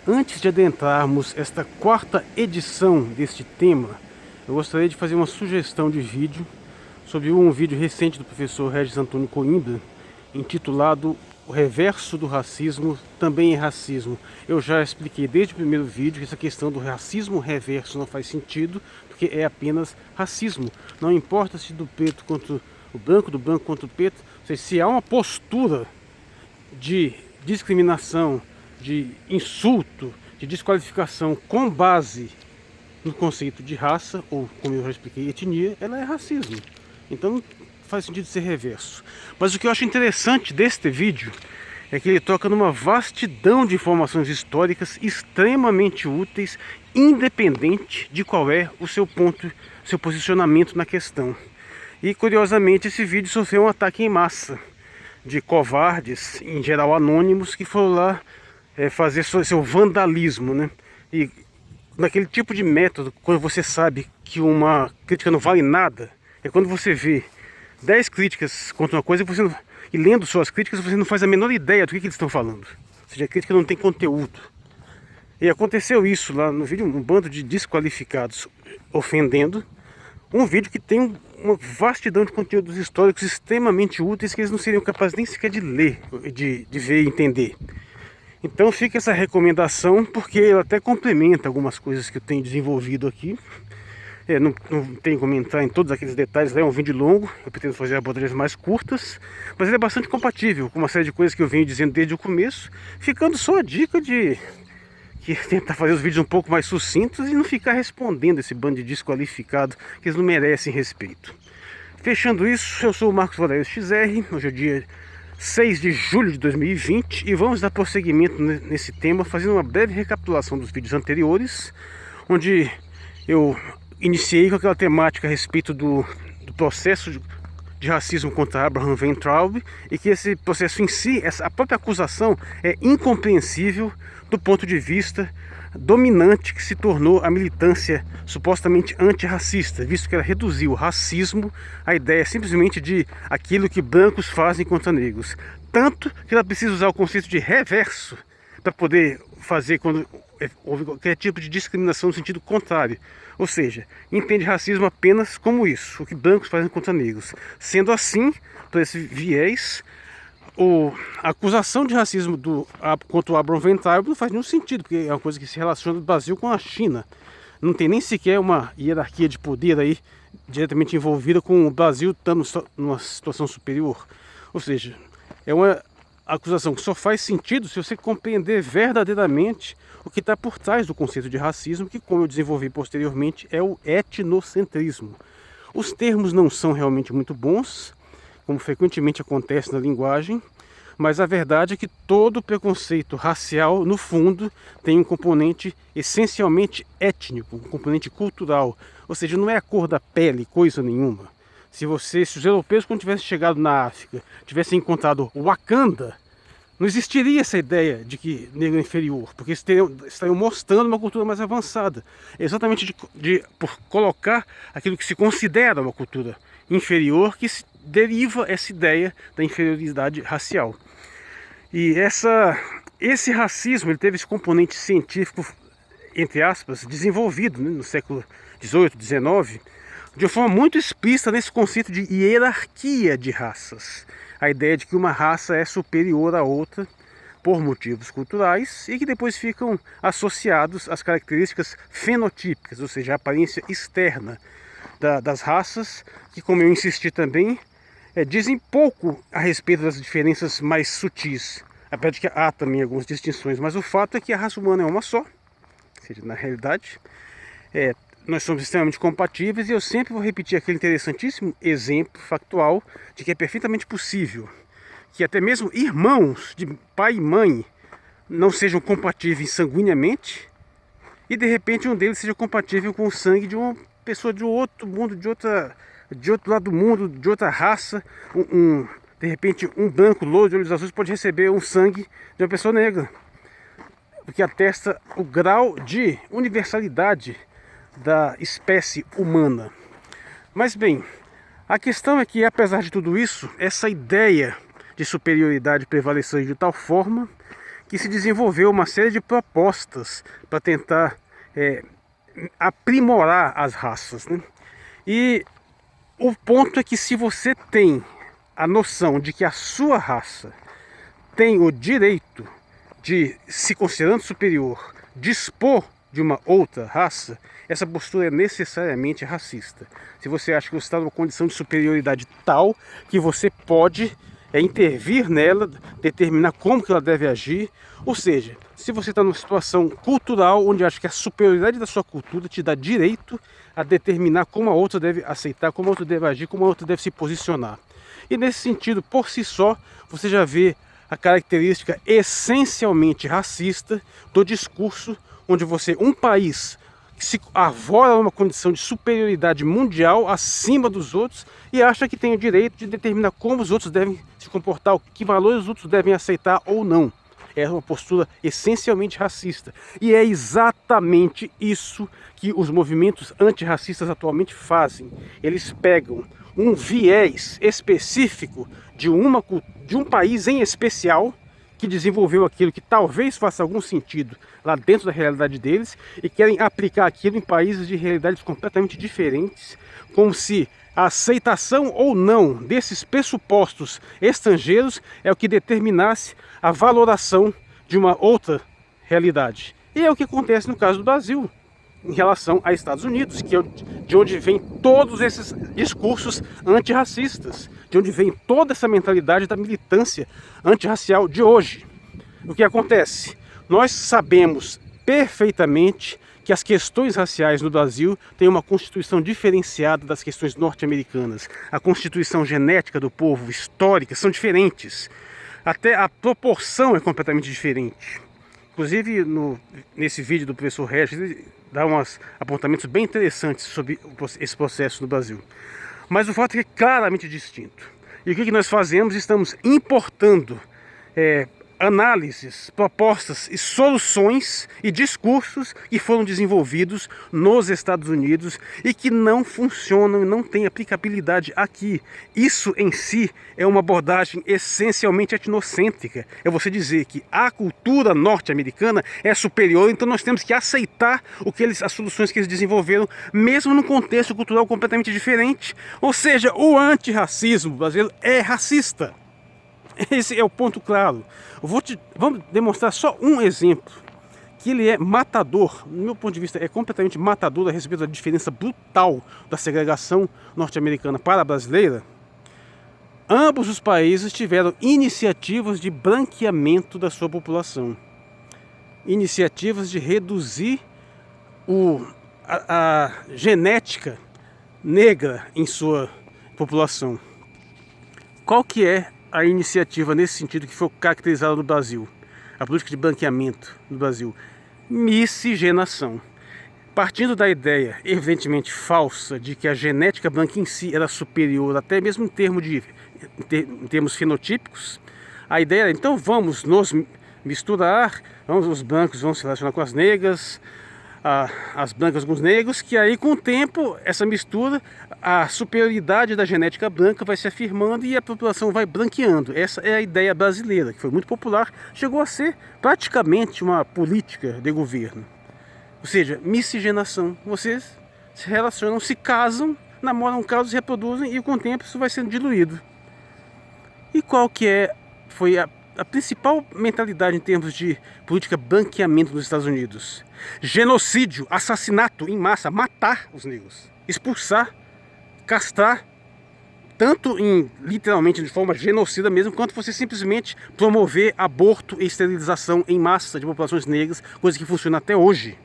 Antes de adentrarmos esta quarta edição deste tema, eu gostaria de fazer uma sugestão de vídeo sobre um vídeo recente do professor Regis Antônio Coimbra, intitulado O Reverso do Racismo também é Racismo. Eu já expliquei desde o primeiro vídeo que essa questão do racismo reverso não faz sentido, porque é apenas racismo. Não importa se do preto contra o branco, do branco contra o preto, ou seja, se há uma postura de discriminação, de insulto, de desqualificação com base no conceito de raça, ou como eu já expliquei, etnia, ela é racismo. Então não faz sentido ser reverso. Mas o que eu acho interessante deste vídeo é que ele toca numa vastidão de informações históricas extremamente úteis, independente de qual é o seu ponto, seu posicionamento na questão. E curiosamente esse vídeo sofreu um ataque em massa de covardes, em geral anônimos, que foram lá fazer seu vandalismo, né? E naquele tipo de método, quando você sabe que uma crítica não vale nada, é quando você vê 10 críticas contra uma coisa e lendo suas críticas você não faz a menor ideia do que eles estão falando. Ou seja, a crítica não tem conteúdo. E aconteceu isso lá no vídeo, um bando de desqualificados ofendendo um vídeo que tem uma vastidão de conteúdos históricos extremamente úteis que eles não seriam capazes nem sequer de ler, de ver e entender. Então fica essa recomendação, porque ela até complementa algumas coisas que eu tenho desenvolvido aqui. Não tenho como entrar em todos aqueles detalhes, é um vídeo longo, eu pretendo fazer abordagens mais curtas, mas ele é bastante compatível com uma série de coisas que eu venho dizendo desde o começo, ficando só a dica de tentar fazer os vídeos um pouco mais sucintos e não ficar respondendo esse bando de desqualificado que eles não merecem respeito. Fechando isso, eu sou o Marcos Valério XR, hoje é o dia 6 de julho de 2020 e vamos dar prosseguimento nesse tema fazendo uma breve recapitulação dos vídeos anteriores, onde eu iniciei com aquela temática a respeito do processo de racismo contra Abraham Weintraub e que esse processo em si, a própria acusação é incompreensível do ponto de vista dominante que se tornou a militância supostamente antirracista, visto que ela reduziu o racismo à ideia simplesmente de aquilo que brancos fazem contra negros. Tanto que ela precisa usar o conceito de reverso para poder fazer quando houve qualquer tipo de discriminação no sentido contrário. Ou seja, entende racismo apenas como isso, o que brancos fazem contra negros. Sendo assim, por esse viés, a acusação de racismo contra o Abraham Weintraub não faz nenhum sentido, porque é uma coisa que se relaciona do Brasil com a China. Não tem nem sequer uma hierarquia de poder aí diretamente envolvida com o Brasil estando numa situação superior. Ou seja, é uma acusação que só faz sentido se você compreender verdadeiramente o que está por trás do conceito de racismo, que, como eu desenvolvi posteriormente, é o etnocentrismo. Os termos não são realmente muito bons, como frequentemente acontece na linguagem, mas a verdade é que todo preconceito racial, no fundo, tem um componente essencialmente étnico, um componente cultural. Ou seja, não é a cor da pele, coisa nenhuma. Se os europeus, quando tivessem chegado na África, tivessem encontrado Wakanda, não existiria essa ideia de que negro é inferior, porque estariam mostrando uma cultura mais avançada. É exatamente por colocar aquilo que se considera uma cultura inferior que se deriva essa ideia da inferioridade racial. E esse racismo ele teve esse componente científico, entre aspas, desenvolvido, né, no século XVIII, XIX, de uma forma muito explícita nesse conceito de hierarquia de raças. A ideia de que uma raça é superior à outra por motivos culturais e que depois ficam associados às características fenotípicas, ou seja, a aparência externa das raças, que, como eu insisti também, dizem pouco a respeito das diferenças mais sutis, apesar de que há também algumas distinções, mas o fato é que a raça humana é uma só, ou seja, na realidade, nós somos extremamente compatíveis e eu sempre vou repetir aquele interessantíssimo exemplo factual de que é perfeitamente possível que até mesmo irmãos de pai e mãe não sejam compatíveis sanguineamente e de repente um deles seja compatível com o sangue de uma pessoa de outro mundo, de outro lado do mundo, de outra raça. De repente um branco louro de olhos azuis pode receber um sangue de uma pessoa negra, porque atesta o grau de universalidade da espécie humana. Mas bem, a questão é que, apesar de tudo isso, essa ideia de superioridade prevaleceu de tal forma que se desenvolveu uma série de propostas para tentar aprimorar as raças, né? E o ponto é que se você tem a noção de que a sua raça tem o direito de, se considerando superior, dispor de uma outra raça, essa postura é necessariamente racista. Se você acha que você está numa condição de superioridade tal que você pode intervir nela, determinar como que ela deve agir, ou seja, se você está numa situação cultural onde acha que a superioridade da sua cultura te dá direito a determinar como a outra deve aceitar, como a outra deve agir, como a outra deve se posicionar. E nesse sentido, por si só, você já vê a característica essencialmente racista do discurso onde um país que se arvora numa condição de superioridade mundial acima dos outros e acha que tem o direito de determinar como os outros devem se comportar, que valores os outros devem aceitar ou não. É uma postura essencialmente racista. E é exatamente isso que os movimentos antirracistas atualmente fazem. Eles pegam um viés específico de um país em especial que desenvolveu aquilo que talvez faça algum sentido lá dentro da realidade deles e querem aplicar aquilo em países de realidades completamente diferentes, como se a aceitação ou não desses pressupostos estrangeiros é o que determinasse a valoração de uma outra realidade. E é o que acontece no caso do Brasil, em relação a Estados Unidos, que é de onde vem todos esses discursos antirracistas, de onde vem toda essa mentalidade da militância antirracial de hoje. O que acontece? Nós sabemos perfeitamente que as questões raciais no Brasil têm uma constituição diferenciada das questões norte-americanas. A constituição genética do povo, histórica, são diferentes. Até a proporção é completamente diferente. Inclusive, nesse vídeo do professor Regis, ele dá uns apontamentos bem interessantes sobre esse processo no Brasil. Mas o fato é que é claramente distinto. E o que nós fazemos? Estamos importando análises, propostas e soluções e discursos que foram desenvolvidos nos Estados Unidos e que não funcionam e não têm aplicabilidade aqui. Isso em si é uma abordagem essencialmente etnocêntrica. É você dizer que a cultura norte-americana é superior, então nós temos que aceitar as soluções que eles desenvolveram, mesmo num contexto cultural completamente diferente. Ou seja, o antirracismo brasileiro é racista. Esse é o ponto claro. Vamos demonstrar só um exemplo, que ele é matador, no meu ponto de vista é completamente matador a respeito da diferença brutal da segregação norte-americana para a brasileira. Ambos os países tiveram iniciativas de branqueamento da sua população, iniciativas de reduzir a genética negra em sua população. Qual que é a iniciativa nesse sentido que foi caracterizada no Brasil? A política de branqueamento no Brasil: miscigenação. Partindo da ideia, evidentemente falsa, de que a genética branca em si era superior, até mesmo em termos fenotípicos, a ideia era, então vamos nos misturar, os brancos vão se relacionar com as negras, as brancas com os negros, que aí com o tempo, essa mistura, a superioridade da genética branca vai se afirmando e a população vai branqueando. Essa é a ideia brasileira, que foi muito popular, chegou a ser praticamente uma política de governo. Ou seja, miscigenação. Vocês se relacionam, se casam, namoram, casam, se reproduzem e com o tempo isso vai sendo diluído. E qual que foi a principal mentalidade em termos de política branqueamento nos Estados Unidos? Genocídio, assassinato em massa, matar os negros, expulsar, castrar, tanto literalmente de forma genocida mesmo, quanto você simplesmente promover aborto e esterilização em massa de populações negras, coisa que funciona até hoje.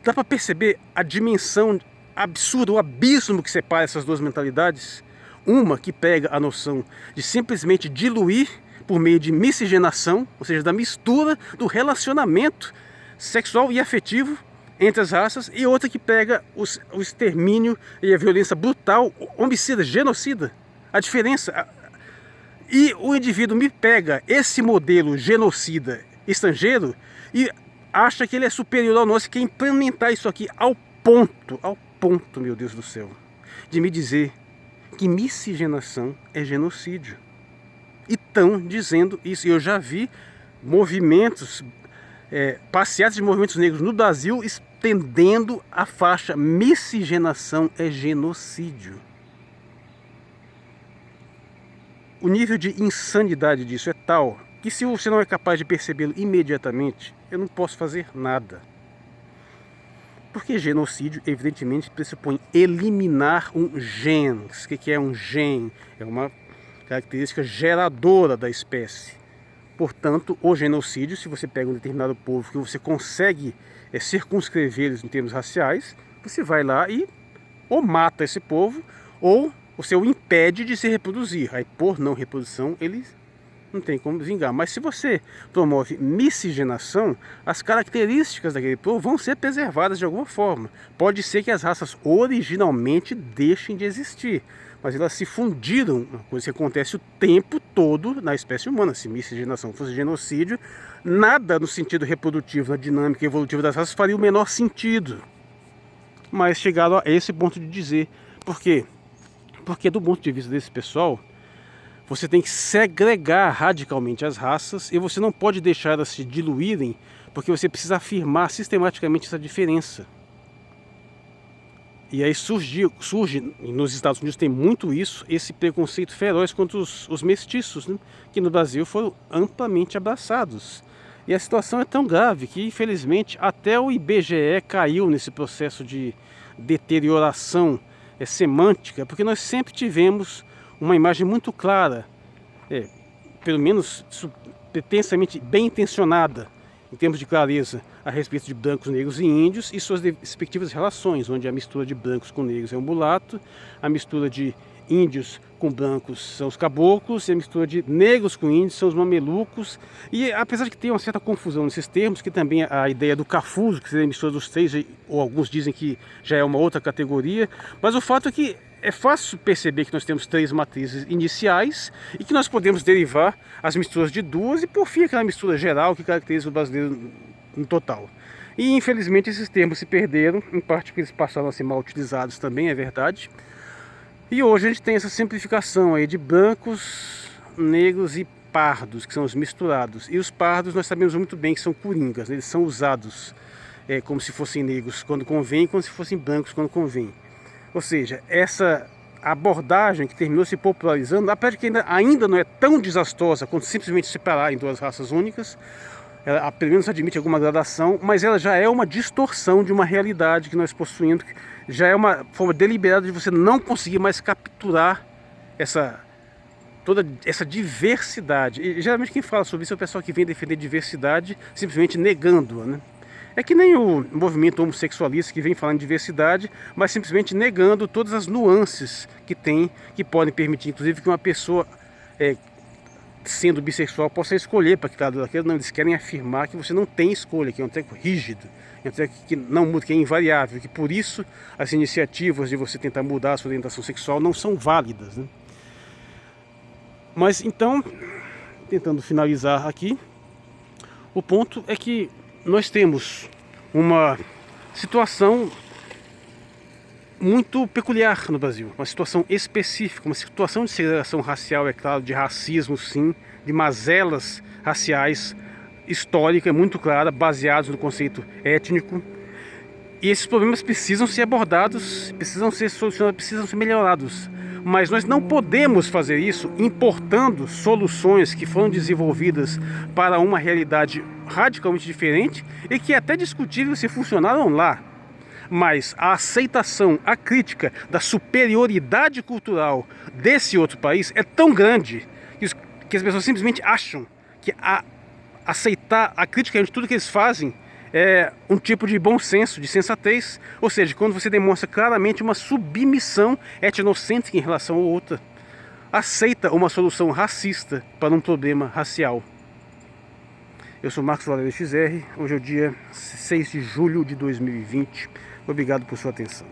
Dá para perceber a dimensão absurda, o abismo que separa essas duas mentalidades? Uma que pega a noção de simplesmente diluir por meio de miscigenação, ou seja, da mistura do relacionamento sexual e afetivo entre as raças, e outra que pega o extermínio e a violência brutal, homicida, genocida. A diferença... E o indivíduo me pega esse modelo genocida estrangeiro e acha que ele é superior ao nosso, e quer implementar isso aqui ao ponto, meu Deus do céu, de me dizer que miscigenação é genocídio. E estão dizendo isso. Eu já vi movimentos, passeatas de movimentos negros no Brasil, estendendo a faixa miscigenação é genocídio. O nível de insanidade disso é tal que, se você não é capaz de percebê-lo imediatamente, eu não posso fazer nada. Porque genocídio, evidentemente, pressupõe eliminar um gene. O que é um gene? É uma característica geradora da espécie. Portanto, o genocídio, se você pega um determinado povo que você consegue circunscrever eles em termos raciais, você vai lá e ou mata esse povo, ou você o impede de se reproduzir. Aí, por não reprodução, eles não tem como vingar. Mas se você promove miscigenação, as características daquele povo vão ser preservadas de alguma forma. Pode ser que as raças originalmente deixem de existir, mas elas se fundiram, uma coisa que acontece o tempo todo na espécie humana. Se miscigenação fosse genocídio, nada no sentido reprodutivo, na dinâmica evolutiva das raças faria o menor sentido. Mas chegaram a esse ponto de dizer. Por quê? Porque do ponto de vista desse pessoal, você tem que segregar radicalmente as raças e você não pode deixar elas se diluírem, porque você precisa afirmar sistematicamente essa diferença. E aí surge, nos Estados Unidos tem muito isso, esse preconceito feroz contra os mestiços, né? Que no Brasil foram amplamente abraçados. E a situação é tão grave que, infelizmente, até o IBGE caiu nesse processo de deterioração semântica, porque nós sempre tivemos uma imagem muito clara, pelo menos pretensamente bem intencionada, em termos de clareza, a respeito de brancos, negros e índios e suas respectivas relações, onde a mistura de brancos com negros é o mulato, a mistura de índios com brancos são os caboclos, e a mistura de negros com índios são os mamelucos. E apesar de que tem uma certa confusão nesses termos, que também a ideia do cafuso, que seria a mistura dos três, ou alguns dizem que já é uma outra categoria, mas o fato é que é fácil perceber que nós temos três matrizes iniciais e que nós podemos derivar as misturas de duas e, por fim, aquela mistura geral que caracteriza o brasileiro no total. E, infelizmente, esses termos se perderam, em parte porque eles passaram a ser mal utilizados também, é verdade. E hoje a gente tem essa simplificação aí de brancos, negros e pardos, que são os misturados. E os pardos nós sabemos muito bem que são coringas, né? Eles são usados como se fossem negros quando convém, como se fossem brancos quando convém. Ou seja, essa abordagem que terminou se popularizando, apesar de que ainda não é tão desastrosa quanto simplesmente separar em duas raças únicas, ela pelo menos admite alguma gradação, mas ela já é uma distorção de uma realidade que nós possuímos, já é uma forma deliberada de você não conseguir mais capturar toda essa diversidade. E geralmente quem fala sobre isso é o pessoal que vem defender diversidade simplesmente negando-a, né? É que nem o movimento homossexualista que vem falando de diversidade, mas simplesmente negando todas as nuances que tem, que podem permitir, inclusive, que uma pessoa, sendo bissexual, possa escolher para que lado daquele. Não, eles querem afirmar que você não tem escolha, que é um treco rígido, é um treco que não muda, que é invariável, que por isso as iniciativas de você tentar mudar a sua orientação sexual não são válidas, né? Mas então, tentando finalizar aqui, o ponto é que nós temos uma situação muito peculiar no Brasil, uma situação específica, uma situação de segregação racial, é claro, de racismo sim, de mazelas raciais histórica, muito clara, baseados no conceito étnico. E esses problemas precisam ser abordados, precisam ser solucionados, precisam ser melhorados. Mas nós não podemos fazer isso importando soluções que foram desenvolvidas para uma realidade radicalmente diferente e que é até discutível se funcionaram lá. Mas a aceitação, a crítica da superioridade cultural desse outro país é tão grande que as pessoas simplesmente acham que aceitar a crítica de tudo que eles fazem é um tipo de bom senso, de sensatez. Ou seja, quando você demonstra claramente uma submissão etnocêntrica em relação ao outro, aceita uma solução racista para um problema racial. Eu sou Marcos Valério XR, hoje é o dia 6 de julho de 2020. Obrigado por sua atenção.